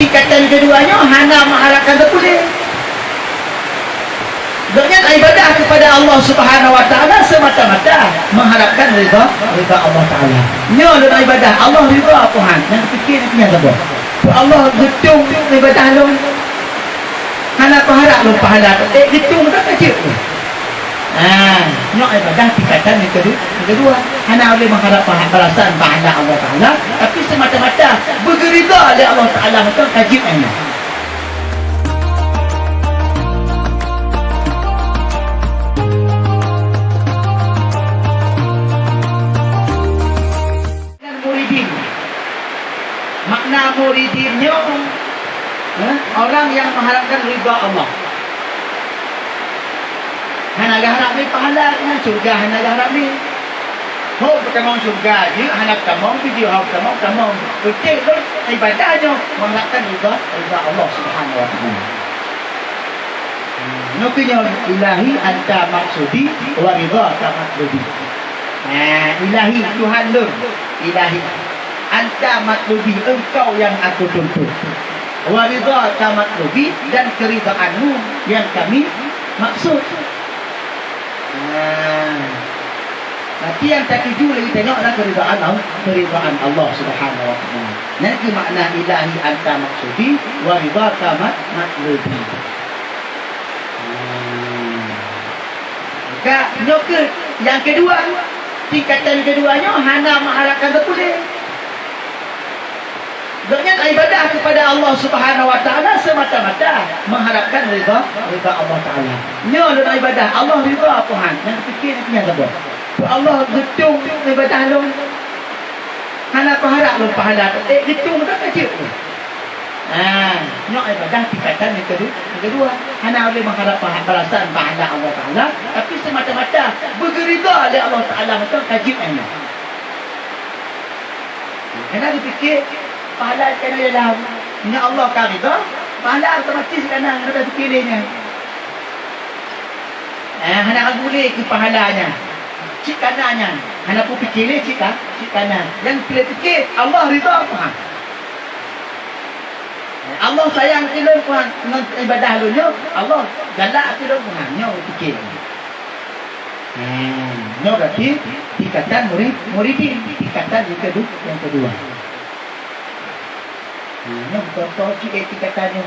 tingkatan keduanya hana mengharapkan terpulang. Doanya ibadah kepada Allah Subhanahu wa taala semata-mata mengharapkan ridha Allah taala. Nyo dalam ibadah Allah ridha Tuhan. Yang fikir punya apa? Allah gedung ibadah lu. Hana pahala lu pahala. Gedung tak kecil. Nyo ibadah tingkatan yang kedua. Hana boleh mengharap balasan pahala Allah taala, tapi semata-mata berridha oleh Allah taala itu kajibnya. Makna muridinnya orang yang mengharapkan ridha Allah. Hana harap ni pahala kan surga, hana harap ni. Ho pertama surga je, hana tamam video hau tamam. Betul tu ibadahnya mengharapkan ridha Allah Subhanahu wa taala. Nukinya ilahi anta maksudi wa ridha ka maksudi. Ilahi Tuhan lu, ilahi anta matlubi, engkau yang aku tuntut. Wa ridha ka matlubi, dan keridaanmu yang kami maksud. Nanti yang tak tuju lagi tengoklah keridaan Allah Subhanahu wa taala. Nanti makna ilahi anta maksudi wa ridha ka matlubi. Maka yang kedua, tingkatan keduanya hana mengharapkan terpulang. Doanya ibadah kepada Allah Subhanahu wa taala semata-mata mengharapkan ridha Allah taala. Nyo dalam ibadah Allah ridha Tuhan. Yang fikir punya apa? Allah gedung ibadah lu. Hana pahala lu pahala. Gedung tak kecil. Nyo ibadah tingkatan yang kedua. Hana boleh mengharap balasan pahala Allah taala, tapi semata-mata berridha oleh Allah taala itu kajibnya. Kena dipikir pahala kena dalam inna Allah karidha, pahala otomatis kena ada dipilihnya. Hana boleh ke pahalanya. Cik kanannya, hana pun fikir cik kanan. Yang pilih fikir Allah ridha Tuhan. Allah sayang kita Tuhan dengan ibadah lu nyo, Allah galak kita Tuhan nyo fikir. Nyo berarti tingkatan muridin, tingkatan yang kedua. Yang contoh cik tingkatannya.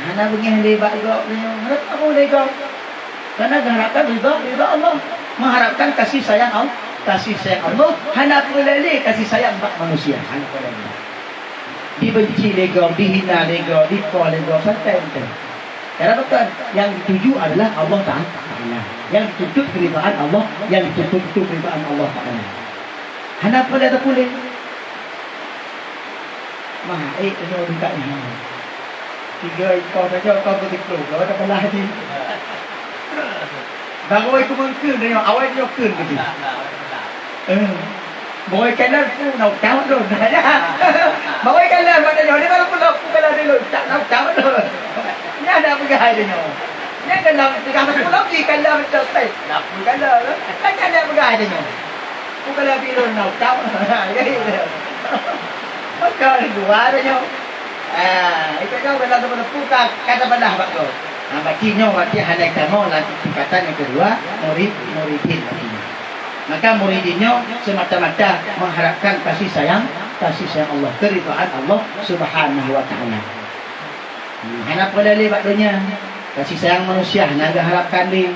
Hana begini lebat juga punya. Harap apa lega? Karena mengharapkan ridha Allah, mengharapkan kasih sayang Allah. Hana pelali kasih sayang manusia. Hana pelali. Dibenci lega, dihina lega, dikol lega, santai betul. Karena betul yang dituju adalah Allah Taala. Yang dituntut keridhaan Allah, yang dituntut itu keridhaan Allah Taala. Hana pelali tak boleh. Ini dekat tiga ekor saja kau bertikluk. Kalau tak belah ni. Baru aku mengkun dia, awal dia kun ke dia. Boy kanan pun nak tahu tu. Boy kanan mana dia? Dia baru pula kanan dia tak nak tahu tu. Ni ada pegang dia. Ni kalau pegang pula di kanan betul tak. Nak pegang lah. Kan ada pegang dia. Bukan lagi dia nak tahu. Jadi maka dua dia. Itu kau kalau tu buka kata belah pak tu. Baginya waktu hanya kamu lagi tingkatan yang kedua muridin. Maka muridinnya semata-mata mengharapkan kasih sayang Allah, keridhaan Allah Subhanahu wa taala. Hana pelali bakdonya kasih sayang manusia naga harapkan di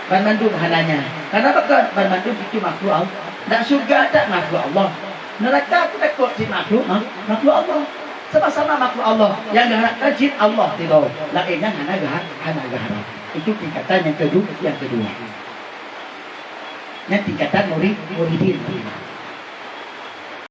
bandu hananya. Karena apa? Bandu itu makhluk Allah. Tak surga tak makhluk Allah. Neraka tu takut si makhluk Allah. Sama-sama makhluk Allah yang diharapkan jin Allah tidak. Lainnya hana harap. Itu tingkatan yang kedua. Yang tingkatan muridin.